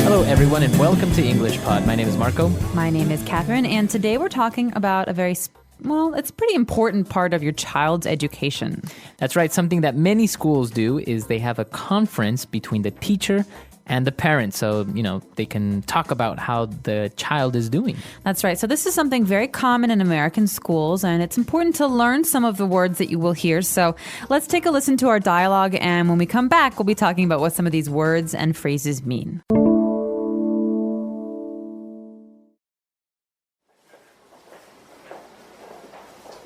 Hello, everyone, and welcome to English Pod. My name is Marco. My name is Catherine, and today we're talking about it's a pretty important part of your child's education. That's right. Something that many schools do is they have a conference between the teacher and the parents, so, they can talk about how the child is doing. That's right. So this is something very common in American schools, and it's important to learn some of the words that you will hear. So let's take a listen to our dialogue, and when we come back, we'll be talking about what some of these words and phrases mean.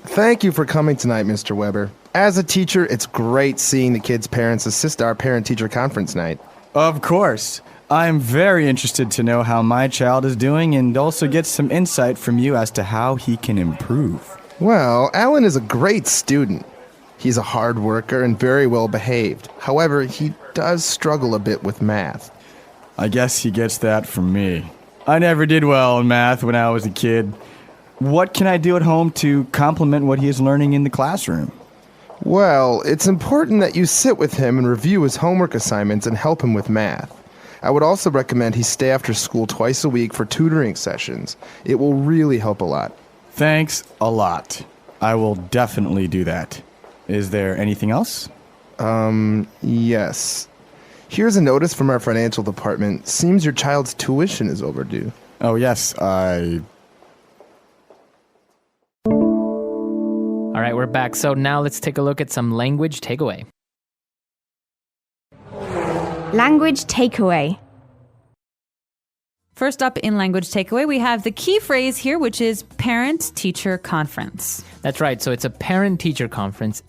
Thank you for coming tonight, Mr. Weber. As a teacher, it's great seeing the kids' parents assist our parent-teacher conference night. Of course. I'm very interested to know how my child is doing and also get some insight from you as to how he can improve. Well, Alan is a great student. He's a hard worker and very well behaved. However, he does struggle a bit with math. I guess he gets that from me. I never did well in math when I was a kid. What can I do at home to complement what he is learning in the classroom? Well, it's important that you sit with him and review his homework assignments and help him with math. I would also recommend he stay after school twice a week for tutoring sessions. It will really help a lot. Thanks a lot. I will definitely do that. Is there anything else? Yes. Here's a notice from our financial department. Seems your child's tuition is overdue. Oh, yes, All right, we're back. So now let's take a look at some language takeaway. Language takeaway. First up in language takeaway, we have the key phrase here, which is parent-teacher conference. That's right. So it's a parent-teacher conference,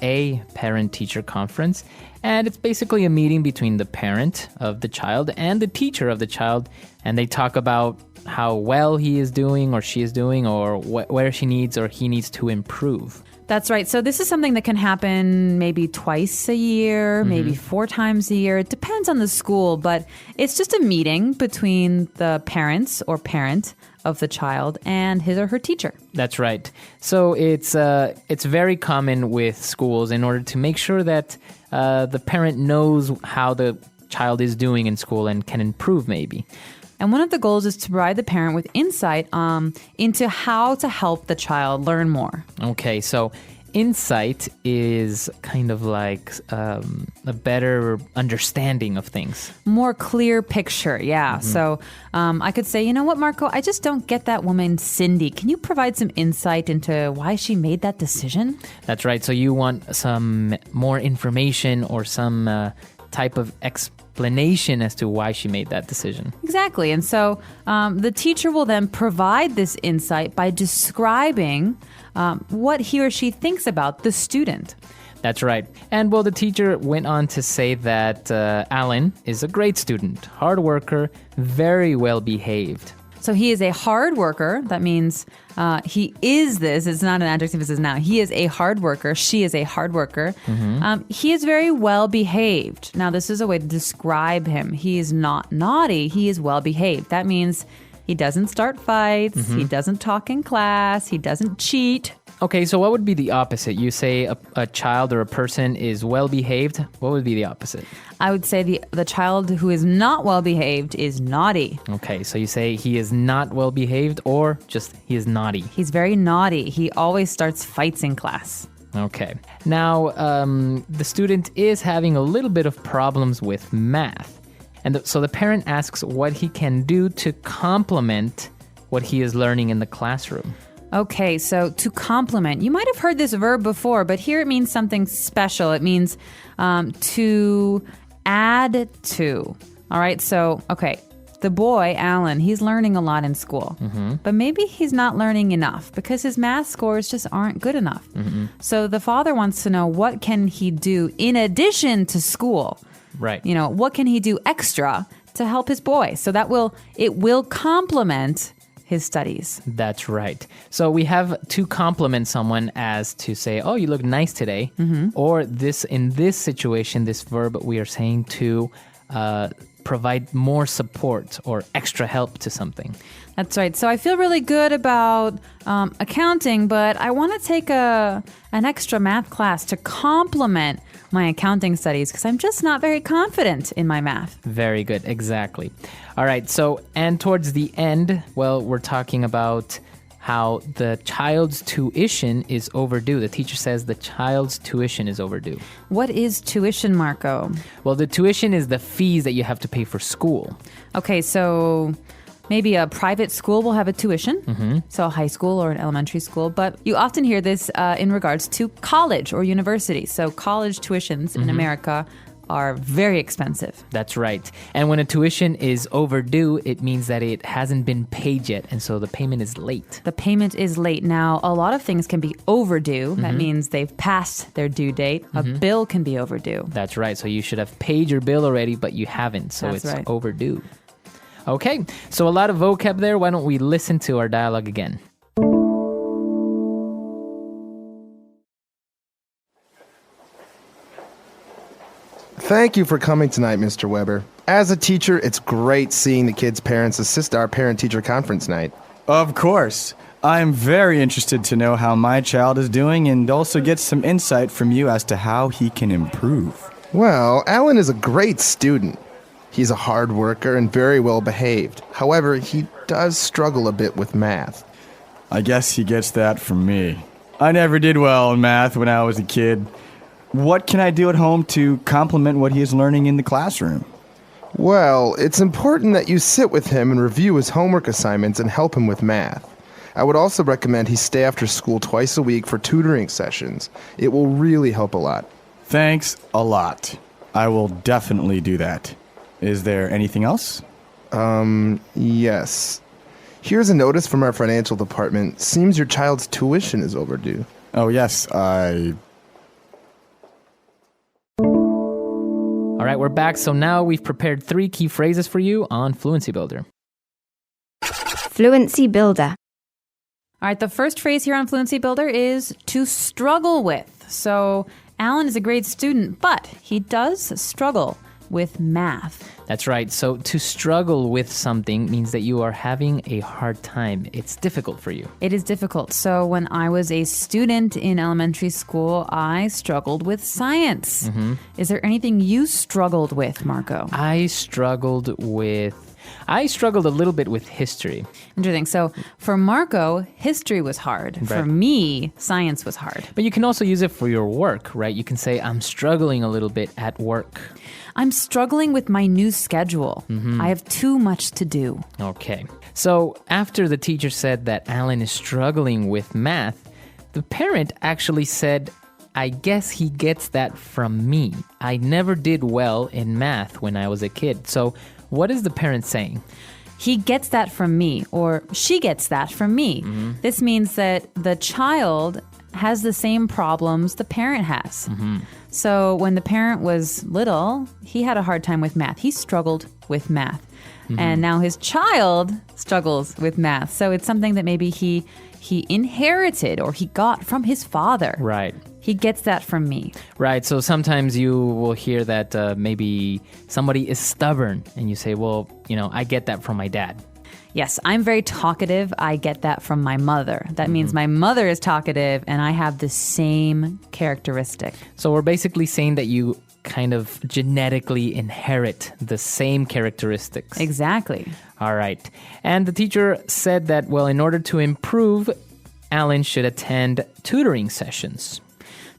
and it's basically a meeting between the parent of the child and the teacher of the child, and they talk about how well he is doing or she is doing or where she needs or he needs to improve. That's right. So this is something that can happen maybe twice a year, maybe 4 times a year. It depends on the school, but it's just a meeting between the parents or parent of the child and his or her teacher. That's right. So it's very common with schools in order to make sure that the parent knows how the child is doing in school and can improve maybe. And one of the goals is to provide the parent with insight into how to help the child learn more. Okay, so insight is kind of like a better understanding of things. More clear picture, yeah. So I could say, you know what, Marco, I just don't get that woman, Cindy. Can you provide some insight into why she made that decision? That's right. So you want some more information or some type of explanation as to why she made that decision. Exactly. And so the teacher will then provide this insight by describing what he or she thinks about the student. That's right. And well, the teacher went on to say that Alan is a great student, hard worker, very well behaved. So he is a hard worker. That means he is this. It's not an adjective. It says noun. He is a hard worker. She is a hard worker. He is very well behaved. Now, this is a way to describe him. He is not naughty. He is well behaved. That means he doesn't start fights. He doesn't talk in class. He doesn't cheat. Okay, so what would be the opposite? You say a child or a person is well behaved. What would be the opposite? I would say the child who is not well behaved is naughty. Okay, so you say he is not well behaved or just he is naughty. He's very naughty. He always starts fights in class. Okay. Now, the student is having a little bit of problems with math. And so the parent asks what he can do to complement what he is learning in the classroom. Okay, so to complement. You might have heard this verb before, but here it means something special. It means to add to. All right, so, okay, the boy, Alan, he's learning a lot in school. But maybe he's not learning enough because his math scores just aren't good enough. So the father wants to know what can he do in addition to school. Right. You know, what can he do extra to help his boy? So it will complement his studies. That's right. So we have to compliment someone as to say, oh, you look nice today. Or in this situation, this verb we are saying to provide more support or extra help to something. That's right. So I feel really good about accounting, but I want to take an extra math class to complement my accounting studies because I'm just not very confident in my math. Very good. Exactly. All right. So, and towards the end, well, we're talking about how the child's tuition is overdue. The teacher says the child's tuition is overdue. What is tuition, Marco? Well, the tuition is the fees that you have to pay for school. Okay, so maybe a private school will have a tuition, so a high school or an elementary school, but you often hear this in regards to college or university. So college tuitions in America are very expensive. That's right. And when a tuition is overdue, it means that it hasn't been paid yet, and so the payment is late. The payment is late. Now, a lot of things can be overdue. That means they've passed their due date. A bill can be overdue. That's right. So you should have paid your bill already, but you haven't, so That's it's right. overdue. Okay, so a lot of vocab there. Why don't we listen to our dialogue again? Thank you for coming tonight, Mr. Weber. As a teacher, it's great seeing the kids' parents assist our parent-teacher conference night. Of course. I'm very interested to know how my child is doing and also get some insight from you as to how he can improve. Well, Alan is a great student. He's a hard worker and very well behaved. However, he does struggle a bit with math. I guess he gets that from me. I never did well in math when I was a kid. What can I do at home to complement what he is learning in the classroom? Well, it's important that you sit with him and review his homework assignments and help him with math. I would also recommend he stay after school twice a week for tutoring sessions. It will really help a lot. Thanks a lot. I will definitely do that. Is there anything else? Yes. Here's a notice from our financial department. Seems your child's tuition is overdue. Oh, yes, All right, we're back. So now we've prepared 3 key phrases for you on Fluency Builder. Fluency Builder. All right, the first phrase here on Fluency Builder is to struggle with. So Alan is a great student, but he does struggle with math. That's right. So to struggle with something means that you are having a hard time. It's difficult for you. It is difficult. So when I was a student in elementary school, I struggled with science. Is there anything you struggled with, Marco? I struggled a little bit with history. Interesting. So for Marco, history was hard. Right. For me, science was hard. But you can also use it for your work, right? You can say, I'm struggling a little bit at work. I'm struggling with my new schedule. I have too much to do. Okay. So after the teacher said that Alan is struggling with math, the parent actually said, I guess he gets that from me. I never did well in math when I was a kid. So what is the parent saying? He gets that from me, or she gets that from me. This means that the child has the same problems the parent has. So when the parent was little, he had a hard time with math. He struggled with math. And now his child struggles with math. So it's something that maybe he inherited or he got from his father. Right. He gets that from me. Right. So sometimes you will hear that maybe somebody is stubborn and you say, well, I get that from my dad. Yes, I'm very talkative. I get that from my mother. That means my mother is talkative and I have the same characteristic. So we're basically saying that you kind of genetically inherit the same characteristics. Exactly. All right. And the teacher said that, well, in order to improve, Alan should attend tutoring sessions.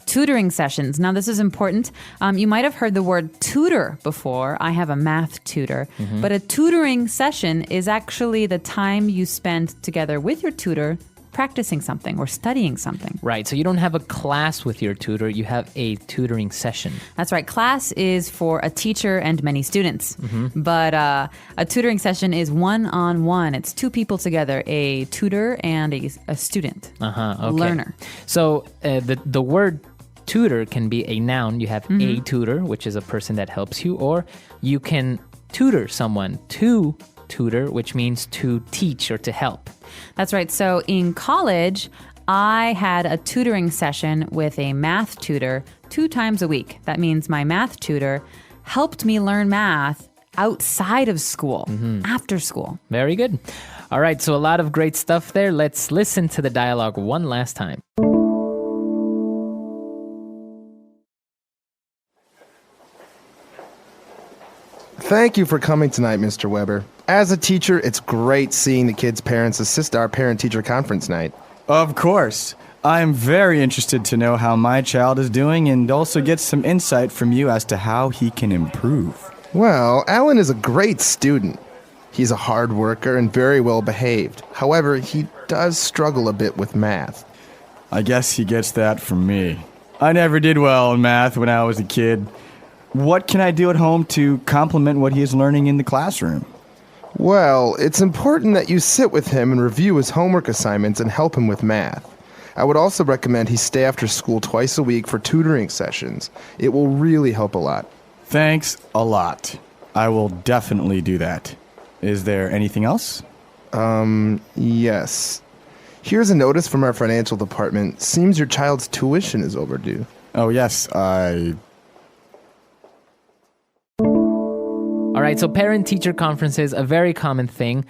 Tutoring sessions. Now, this is important. You might have heard the word tutor before. I have a math tutor. But a tutoring session is actually the time you spend together with your tutor practicing something or studying something. Right. So you don't have a class with your tutor. You have a tutoring session. That's right. Class is for a teacher and many students. But a tutoring session is one-on-one. It's 2 people together, a tutor and a student, Okay. learner. So the word tutor can be a noun. You have a tutor, which is a person that helps you, or you can tutor someone to tutor, which means to teach or to help. That's right. So in college, I had a tutoring session with a math tutor 2 times a week. That means my math tutor helped me learn math outside of school, after school. Very good. All right, so a lot of great stuff there. Let's listen to the dialogue one last time. Thank you for coming tonight, Mr. Weber. As a teacher, it's great seeing the kids' parents assist our parent-teacher conference night. Of course. I'm very interested to know how my child is doing and also get some insight from you as to how he can improve. Well, Alan is a great student. He's a hard worker and very well behaved. However, he does struggle a bit with math. I guess he gets that from me. I never did well in math when I was a kid. What can I do at home to complement what he is learning in the classroom? Well, it's important that you sit with him and review his homework assignments and help him with math. I would also recommend he stay after school twice a week for tutoring sessions. It will really help a lot. Thanks a lot. I will definitely do that. Is there anything else? Yes. Here's a notice from our financial department. Seems your child's tuition is overdue. Oh, yes, All right, so parent-teacher conferences, a very common thing,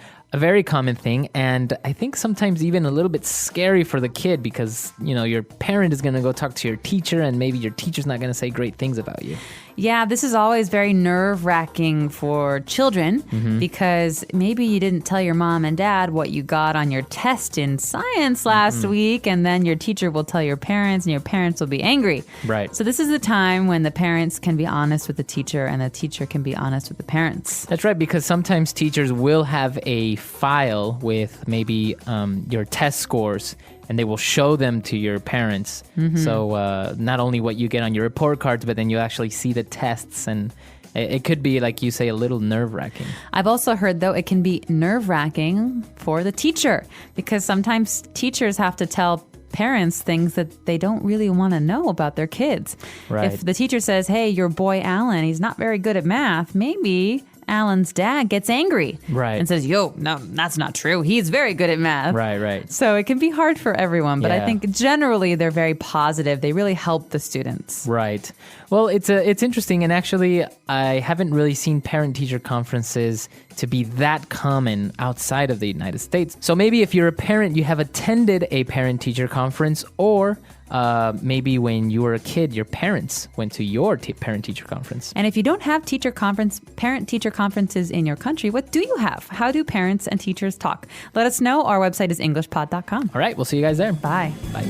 and I think sometimes even a little bit scary for the kid because, your parent is going to go talk to your teacher and maybe your teacher's not going to say great things about you. Yeah, this is always very nerve-wracking for children because maybe you didn't tell your mom and dad what you got on your test in science last week, and then your teacher will tell your parents, and your parents will be angry. Right. So this is the time when the parents can be honest with the teacher, and the teacher can be honest with the parents. That's right, because sometimes teachers will have a file with maybe your test scores, and they will show them to your parents. So not only what you get on your report cards, but then you actually see the tests, and it could be, like you say, a little nerve-wracking. I've also heard, though, it can be nerve-wracking for the teacher because sometimes teachers have to tell parents things that they don't really want to know about their kids. Right. If the teacher says, hey, your boy Alan, he's not very good at math, maybe Alan's dad gets angry. Right. And says, yo, no, that's not true. He's very good at math. Right. So it can be hard for everyone, but I Yeah. think generally they're very positive. They really help the students. Right. Well, it's interesting, and actually, I haven't really seen parent-teacher conferences to be that common outside of the United States. So maybe if you're a parent, you have attended a parent-teacher conference, or maybe when you were a kid, your parents went to your parent-teacher conference. And if you don't have parent-teacher conferences in your country, what do you have? How do parents and teachers talk? Let us know. Our website is englishpod.com. All right, we'll see you guys there. Bye. Bye.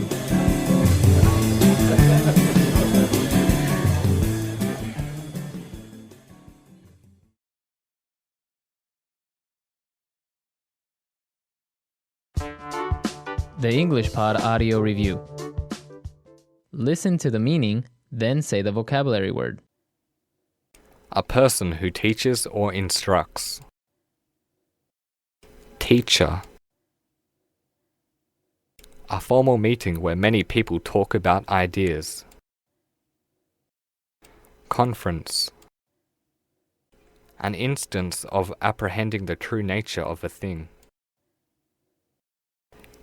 The English Pod Audio Review. Listen to the meaning, then say the vocabulary word. A person who teaches or instructs. Teacher. A formal meeting where many people talk about ideas. Conference. An instance of apprehending the true nature of a thing.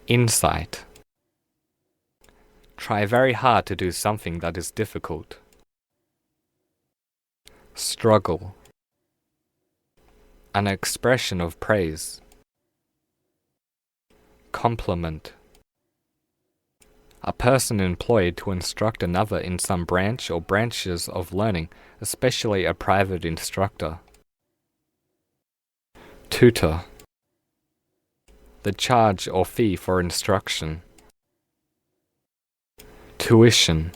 Insight. Try very hard to do something that is difficult. Struggle. An expression of praise. Compliment. A person employed to instruct another in some branch or branches of learning, especially a private instructor. Tutor. The charge or fee for instruction. Tuition.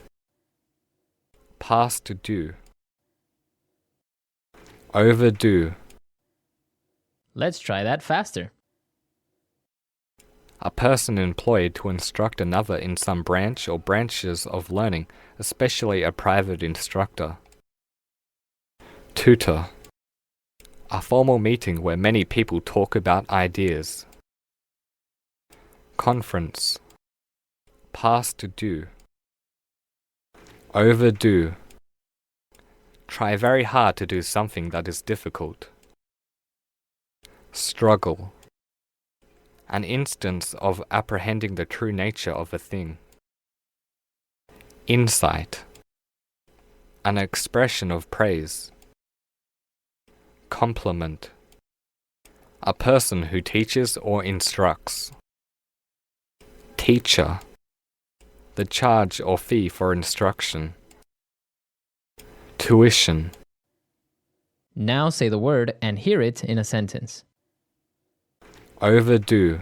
Past due. Overdue. Let's try that faster. A person employed to instruct another in some branch or branches of learning, especially a private instructor. Tutor. A formal meeting where many people talk about ideas. Conference. Past due. Overdue. Try very hard to do something that is difficult. Struggle. An instance of apprehending the true nature of a thing. Insight. An expression of praise. Complement. A person who teaches or instructs. Teacher. The charge or fee for instruction. Tuition. Now say the word and hear it in a sentence. Overdue.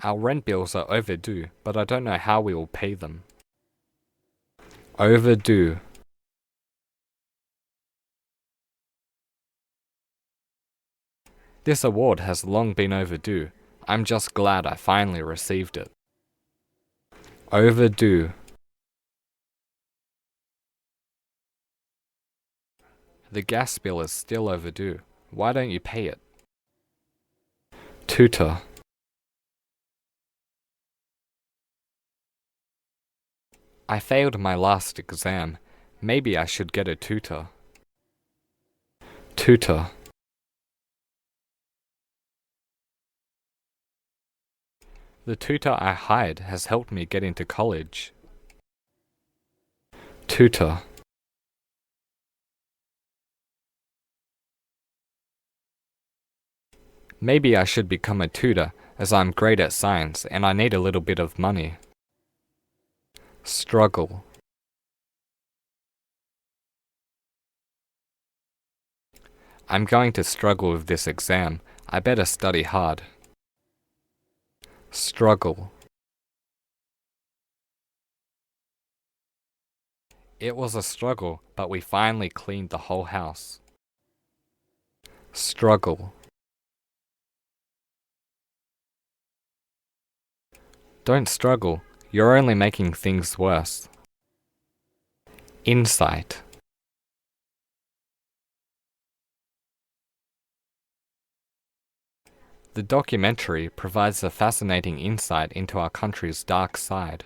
Our rent bills are overdue, but I don't know how we will pay them. Overdue. This award has long been overdue. I'm just glad I finally received it. Overdue. The gas bill is still overdue. Why don't you pay it? Tutor. I failed my last exam. Maybe I should get a tutor. Tutor. The tutor I hired has helped me get into college. Tutor. Maybe I should become a tutor, as I'm great at science and I need a little bit of money. Struggle. I'm going to struggle with this exam. I better study hard. Struggle. It was a struggle, but we finally cleaned the whole house. Struggle. Don't struggle. You're only making things worse. Insight. The documentary provides a fascinating insight into our country's dark side.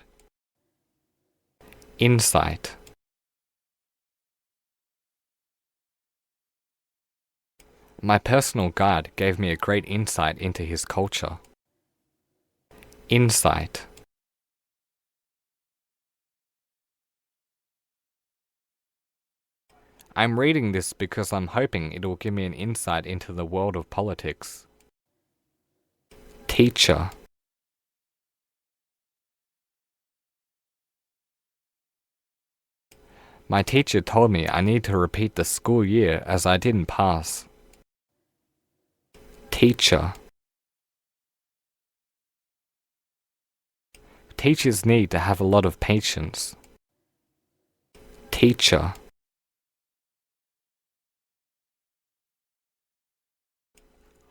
Insight. My personal guide gave me a great insight into his culture. Insight. I'm reading this because I'm hoping it will give me an insight into the world of politics. Teacher. My teacher told me I need to repeat the school year as I didn't pass. Teacher. Teachers need to have a lot of patience. Teacher.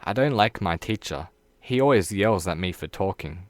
I don't like my teacher. He always yells at me for talking.